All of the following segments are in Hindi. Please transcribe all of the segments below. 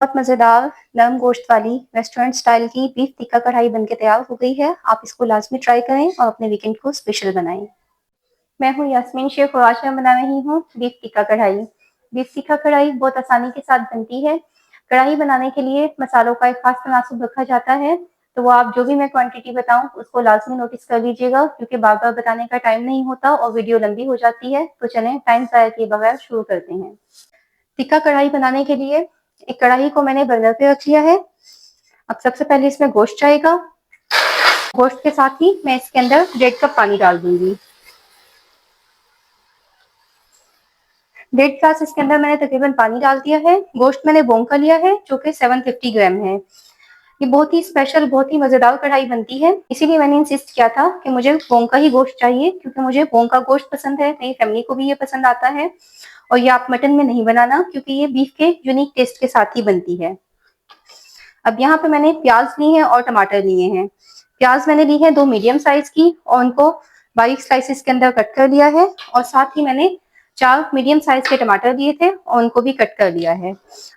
बहुत मज़ेदार नरम गोश्त वाली रेस्टोरेंट स्टाइल की बीफ टिक्का कढ़ाई बनके तैयार हो गई है। आप इसको लाज़मी ट्राई करें और अपने वीकेंड को स्पेशल बनाएँ। मैं हूँ यास्मीन शेख और आज मैं बना रही हूँ बीफ टिक्का कढ़ाई। बीफ टिक्का कढ़ाई बहुत आसानी के साथ बनती है। कढ़ाई बनाने के लिए मसालों का एक खास तनासुब रखा जाता है, तो वो आप जो भी मैं क्वांटिटी बताऊँ उसको लाज़मी नोटिस कर लीजिएगा क्योंकि बार-बार बताने का टाइम नहीं होता और वीडियो लंबी हो जाती है। तो चलें टाइम ज़ाया किए बगैर शुरू करते हैं। टिक्का कढ़ाई बनाने के लिए एक कढ़ाई को मैंने बर्नर पे रख लिया है। अब सबसे पहले इसमें गोश्त जाएगा। गोश्त के साथ ही मैं इसके अंदर 1.5 कप पानी डाल दूंगी। 1.5 ग्लास इसके अंदर मैंने तकरीबन पानी डाल दिया है। गोश्त मैंने बोन का लिया है जो कि 750 ग्राम है। ये बहुत ही स्पेशल, बहुत ही मजेदार कढ़ाई बनती है, इसीलिए मैंने इंसिस्ट किया था कि मुझे बोन का ही गोश्त चाहिए क्योंकि मुझे बोन का गोश्त पसंद है, मेरी फैमिली को भी ये पसंद आता है। और ये आप मटन में नहीं बनाना क्योंकि ये बीफ के यूनिक टेस्ट के साथ ही बनती है। अब यहाँ पे मैंने प्याज ली है और टमाटर लिए हैं। प्याज मैंने ली है 2 मीडियम साइज की और उनको बारीक स्लाइसेस के अंदर कट कर लिया है और साथ ही मैंने 4 मीडियम साइज के टमाटर लिए थे और उनको भी कट कर लिया है।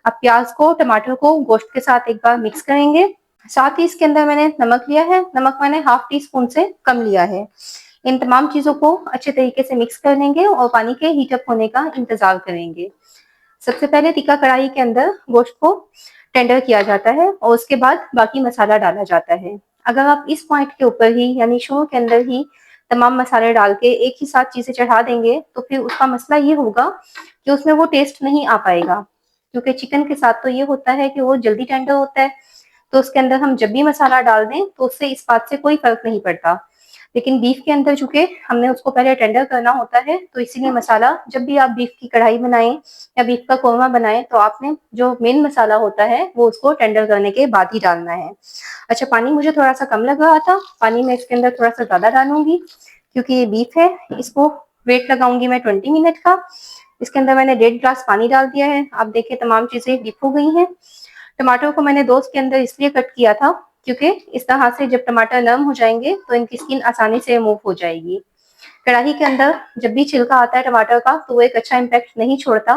अब प्याज को, टमाटर को गोश्त के साथ एक बार मिक्स करेंगे। साथ ही इसके अंदर मैंने नमक लिया है। नमक मैंने हाफ टी स्पून से कम लिया है। इन तमाम चीजों को अच्छे तरीके से मिक्स कर लेंगे और पानी के हीटअप होने का इंतजार करेंगे। सबसे पहले टिक्का कढ़ाई के अंदर गोश्त को टेंडर किया जाता है और उसके बाद बाकी मसाला डाला जाता है। अगर आप इस पॉइंट के ऊपर ही यानी शुरू के अंदर ही तमाम मसाले डाल के एक ही साथ चीजें चढ़ा देंगे तो फिर उसका मसला ये होगा कि उसमें वो टेस्ट नहीं आ पाएगा, क्योंकि चिकन के साथ तो ये होता है कि वो जल्दी टेंडर होता है, तो उसके अंदर हम जब भी मसाला डाल दें तो उससे इस बात से कोई फर्क नहीं पड़ता। लेकिन बीफ के अंदर चूंकि हमने उसको पहले टेंडर करना होता है तो इसीलिए मसाला जब भी आप बीफ की कढ़ाई बनाएं या बीफ का कोरमा बनाएं तो आपने जो मेन मसाला होता है वो उसको टेंडर करने के बाद ही डालना है। अच्छा, पानी मुझे थोड़ा सा कम लग रहा था, पानी मैं इसके अंदर थोड़ा सा ज्यादा डालूंगी क्योंकि ये बीफ है। इसको वेट लगाऊंगी मैं 20 मिनट का। इसके अंदर मैंने 1.5 ग्लास पानी डाल दिया है। आप देखिए तमाम चीजें डिप हो गई हैं। टमाटर को मैंने 2 के अंदर इसलिए कट किया था क्योंकि इस तरह से जब टमाटर नरम हो जाएंगे तो इनकी स्किन आसानी से रिमूव हो जाएगी। कढ़ाई के अंदर जब भी छिलका आता है टमाटर का तो वो एक अच्छा इम्पैक्ट नहीं छोड़ता,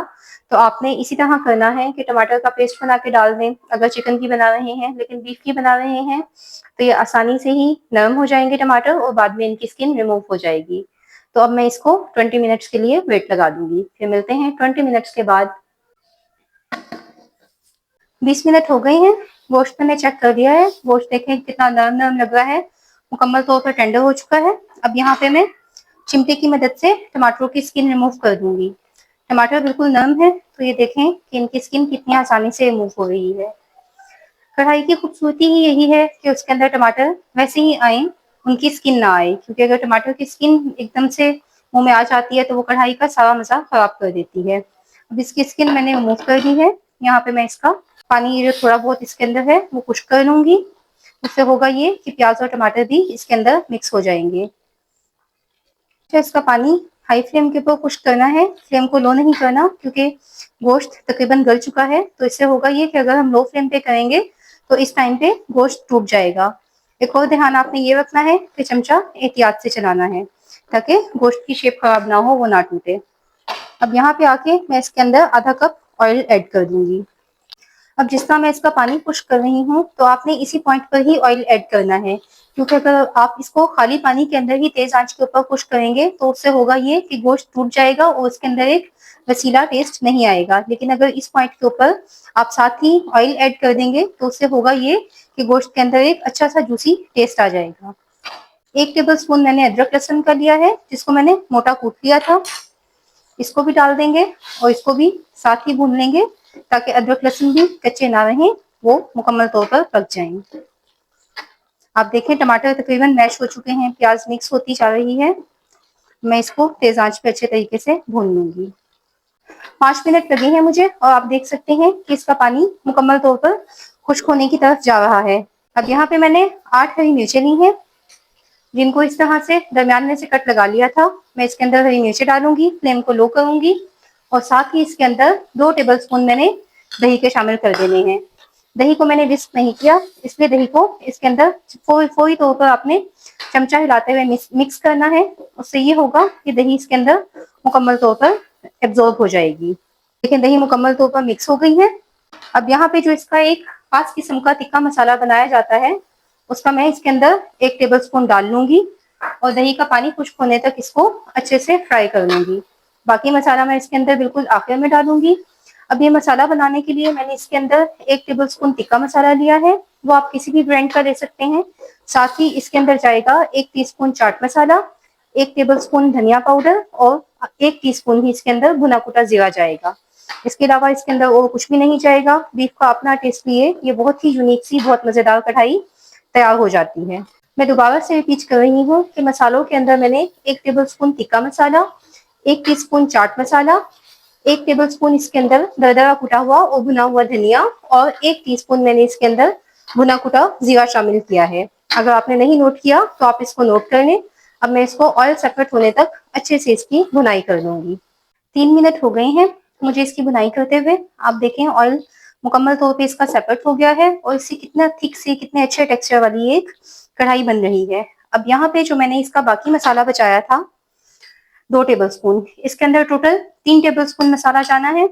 तो आपने इसी तरह करना है कि टमाटर का पेस्ट बना के डाल दें अगर चिकन की बना रहे हैं। लेकिन बीफ की बना रहे हैं तो ये आसानी से ही नरम हो जाएंगे टमाटर और बाद में इनकी स्किन रिमूव हो जाएगी। तो अब मैं इसको 20 मिनट्स के लिए वेट लगा दूंगी, फिर मिलते हैं 20 मिनट्स के बाद। 20 मिनट हो गए हैं। गोश्त मैंने चेक कर दिया है। गोश्त देखें कितना नरम नरम लग रहा है, मुकम्मल तौर पर टेंडर हो चुका है। अब यहाँ पे मैं चिमटे की मदद से टमाटरों की स्किन रिमूव कर दूंगी। टमाटर बिल्कुल नरम है तो ये देखें कि इनकी स्किन कितनी आसानी से रिमूव हो रही है। कढ़ाई की खूबसूरती ही यही है कि उसके अंदर टमाटर वैसे ही आए, उनकी स्किन ना आए, क्योंकि अगर टमाटर की स्किन एकदम से मुंह में आ जाती है तो वो कढ़ाई का सारा मजा खराब कर देती है। अब इसकी स्किन मैंने रिमूव कर दी है। यहाँ पे मैं इसका पानी जो थोड़ा बहुत इसके अंदर है वो खुश्क कर लूंगी। उससे होगा ये कि प्याज और टमाटर भी इसके अंदर मिक्स हो जाएंगे। अच्छा, इसका पानी हाई फ्लेम के ऊपर खुश्क करना है, फ्लेम को लो नहीं करना क्योंकि गोश्त तकरीबन गल चुका है। तो इससे होगा ये कि अगर हम लो फ्लेम पे करेंगे तो इस टाइम पे गोश्त टूट जाएगा। एक और ध्यान आपने ये रखना है कि चमचा एहतियात से चलाना है ताकि गोश्त की शेप खराब ना हो, वो ना टूटे। अब यहाँ पे आके मैं इसके अंदर आधा कप ऑयल ऐड कर दूंगी। अब जिस तरह मैं इसका पानी खुश्क कर रही हूँ तो आपने इसी पॉइंट पर ही ऑयल ऐड करना है, क्योंकि अगर आप इसको खाली पानी के अंदर ही तेज आंच के ऊपर खुश्क करेंगे तो उससे होगा ये कि गोश्त टूट जाएगा और उसके अंदर एक वसीला टेस्ट नहीं आएगा। लेकिन अगर इस पॉइंट के ऊपर आप साथ ही ऑयल ऐड कर देंगे तो उससे होगा ये कि गोश्त के अंदर एक अच्छा सा जूसी टेस्ट आ जाएगा। 1 टेबल स्पून मैंने अदरक लहसुन का लिया है जिसको मैंने मोटा कूट लिया था, इसको भी डाल देंगे और इसको भी साथ ही भून लेंगे ताकि अदरक लहसुन भी कच्चे ना रहें, वो मुकम्मल तौर पर पक जाएं। आप देखें टमाटर तकरीबन मैश हो चुके हैं, प्याज मिक्स होती जा रही है। मैं इसको तेज आंच पे अच्छे तरीके से भून लूंगी। 5 मिनट लगे हैं मुझे और आप देख सकते हैं कि इसका पानी मुकम्मल तौर पर खुश्क होने की तरफ जा रहा है। अब यहाँ पे मैंने 8 हरी मिर्चें ली हैं जिनको इस तरह से दरमियान में से कट लगा लिया था। मैं इसके अंदर हरी मिर्चें डालूंगी, फ्लेम को लो करूंगी और साथ ही इसके अंदर 2 टेबल स्पून मैंने दही के शामिल कर देने हैं। दही को मैंने विस्क नहीं किया, इसलिए दही को इसके अंदर फौरी तौर पर आपने चमचा हिलाते हुए मिक्स करना है। उससे ये होगा कि दही इसके अंदर मुकम्मल तौर पर एब्जॉर्ब हो जाएगी। लेकिन दही मुकम्मल तौर पर मिक्स हो गई है। अब यहाँ पे जो इसका एक खास किस्म का टिक्का मसाला बनाया जाता है, उसका मैं इसके अंदर 1 टेबलस्पून डाल लूंगी और दही का पानी खुश्क होने तक इसको अच्छे से फ्राई कर लूंगी। बाकी मसाला मैं इसके अंदर बिल्कुल आखिर में डालूंगी। अब ये मसाला बनाने के लिए मैंने इसके अंदर 1 टेबलस्पून टिक्का मसाला लिया है, वो आप किसी भी ब्रांड का ले सकते हैं। साथ ही इसके अंदर जाएगा 1 टीस्पून चाट मसाला, 1 टेबलस्पून धनिया पाउडर और 1 टीस्पून ही इसके अंदर भुना कुटा जीरा जाएगा। इसके अलावा इसके अंदर और कुछ भी नहीं जाएगा। बीफ का अपना टेस्ट लिए ये बहुत ही यूनिक सी बहुत मजेदार कढ़ाई तैयार हो जाती है। मैं दोबारा से रिपीट कर रही हूँ कि मसालों के अंदर मैंने 1 tablespoon tikka masala, 1 teaspoon chaat masala, 1 tablespoon इसके अंदर दरदरा कुटा हुआ और भुना हुआ धनिया और 1 टीस्पून मैंने इसके अंदर भुना कुटा जीरा शामिल किया है। अगर आपने नहीं नोट किया तो आप इसको नोट कर लें। अब मैं इसको ऑयल सेपरेट होने तक अच्छे से इसकी भुनाई कर लूंगी। 3 मिनट हो गए हैं मुझे इसकी बुनाई करते हुए। आप देखें ऑयल मुकम्मल तौर पे इसका सेपरेट हो गया है और इससे कितना थिक सी कितने अच्छे टेक्सचर वाली एक कढ़ाई बन रही है। अब यहाँ पे जो मैंने इसका बाकी मसाला बचाया था 2 टेबलस्पून, इसके अंदर टोटल 3 टेबलस्पून मसाला जाना है,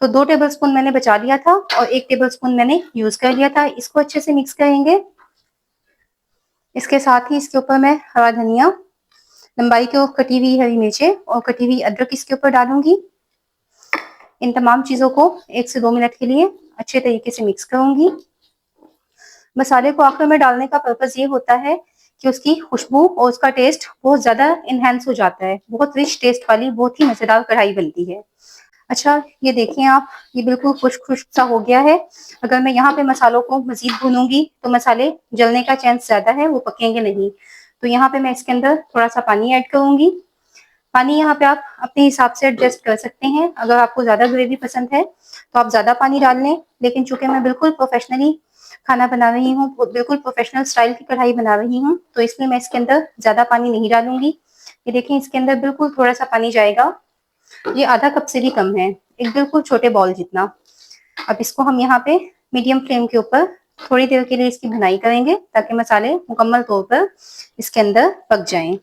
तो 2 टेबलस्पून मैंने बचा लिया था और 1 टेबलस्पून मैंने यूज कर लिया था। इसको अच्छे से मिक्स करेंगे। इसके साथ ही इसके ऊपर मैं हरा धनिया, लंबाई की कटी हुई हरी मिर्चें और कटी हुई अदरक इसके ऊपर डालूंगी। इन तमाम चीजों को 1 से 2 मिनट के लिए अच्छे तरीके से मिक्स करूंगी। मसाले को आखिर में डालने का पर्पज ये होता है कि उसकी खुशबू और उसका टेस्ट बहुत ज्यादा इनहेंस हो जाता है। बहुत रिच टेस्ट वाली बहुत ही मजेदार कढ़ाई बनती है। अच्छा ये देखिए आप, ये बिल्कुल खुश्क खुश्क सा हो गया है। अगर मैं यहाँ पे मसालों को मजीद भूनूंगी तो मसाले जलने का चांस ज्यादा है, वो पकेंगे नहीं। तो यहाँ पे मैं इसके अंदर थोड़ा सा पानी ऐड करूंगी। पानी यहाँ पे आप अपने हिसाब से एडजस्ट कर सकते हैं। अगर आपको ज्यादा ग्रेवी पसंद है तो आप ज्यादा पानी डाल लें, लेकिन चूंकि मैं बिल्कुल प्रोफेशनली खाना बना रही हूँ, बिल्कुल प्रोफेशनल स्टाइल की कढ़ाई बना रही हूँ, तो इसलिए मैं इसके अंदर ज्यादा पानी नहीं डालूंगी। ये देखें इसके अंदर बिल्कुल थोड़ा सा पानी जाएगा, ये आधा कप से भी कम है, एक बिल्कुल छोटे बॉल जितना। अब इसको हम यहाँ पे मीडियम फ्लेम के ऊपर थोड़ी देर के लिए इसकी भुनाई करेंगे ताकि मसाले मुकम्मल तौर पर इसके अंदर पक जाएं।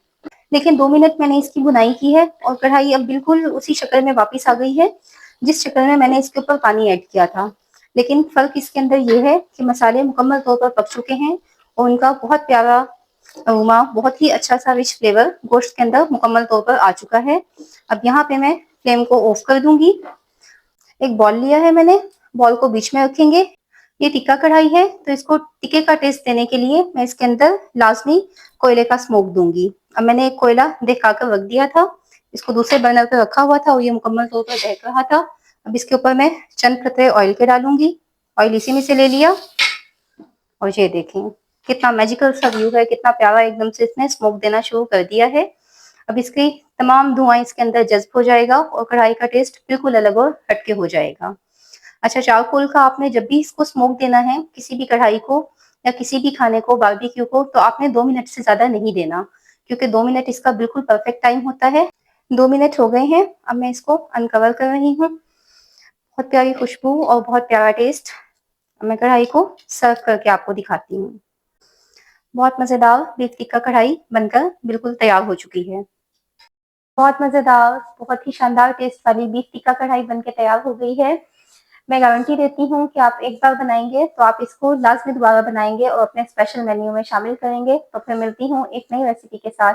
लेकिन 2 मिनट मैंने इसकी बुनाई की है और कढ़ाई अब बिल्कुल उसी शक्ल में वापस आ गई है जिस शक्ल में मैंने इसके ऊपर पानी ऐड किया था। लेकिन फर्क इसके अंदर ये है कि मसाले मुकम्मल तौर पर पक चुके हैं और उनका बहुत प्यारा अरोमा, बहुत ही अच्छा सा रिच फ्लेवर गोश्त के अंदर मुकम्मल तौर पर आ चुका है। अब यहाँ पे मैं फ्लेम को ऑफ कर दूंगी। एक बॉल लिया है मैंने, बॉल को बीच में रखेंगे। ये टिक्का कढ़ाई है तो इसको टिक्के का टेस्ट देने के लिए मैं इसके अंदर लाजमी कोयले का स्मोक दूंगी। अब मैंने एक कोयला दिखा कर रख दिया था, इसको दूसरे बर्नर पे रखा हुआ था और ये मुकम्मल तौर पर दहक रहा था। अब इसके ऊपर मैं चंद कतरे ऑयल के डालूंगी। ऑयल इसी में से ले लिया और ये देखें कितना मैजिकल सा व्यू है, कितना प्यारा एकदम से इसने स्मोक देना शुरू कर दिया है। अब इसकी तमाम धुआं इसके अंदर जज्ब हो जाएगा और कढ़ाई का टेस्ट बिल्कुल अलग और हटके हो जाएगा। अच्छा चारकोल का आपने जब भी इसको स्मोक देना है किसी भी कढ़ाई को या किसी भी खाने को, बारबेक्यू को, तो आपने 2 मिनट से ज्यादा नहीं देना, क्योंकि 2 मिनट इसका बिल्कुल परफेक्ट टाइम होता है। 2 मिनट हो गए हैं, अब मैं इसको अनकवर कर रही हूँ। बहुत प्यारी खुशबू और बहुत प्यारा टेस्ट। अब मैं कढ़ाई को सर्व करके आपको दिखाती हूँ। बहुत मजेदार बीफ टिक्का कढ़ाई बनकर बिल्कुल तैयार हो चुकी है। बहुत मजेदार, बहुत ही शानदार टेस्ट वाली बीफ टिक्का कढ़ाई बनके तैयार हो गई है। मैं गारंटी देती हूँ कि आप एक बार बनाएंगे तो आप इसको लाजमी दोबारा बनाएंगे और अपने स्पेशल मेन्यू में शामिल करेंगे। तो फिर मिलती हूँ एक नई रेसिपी के साथ।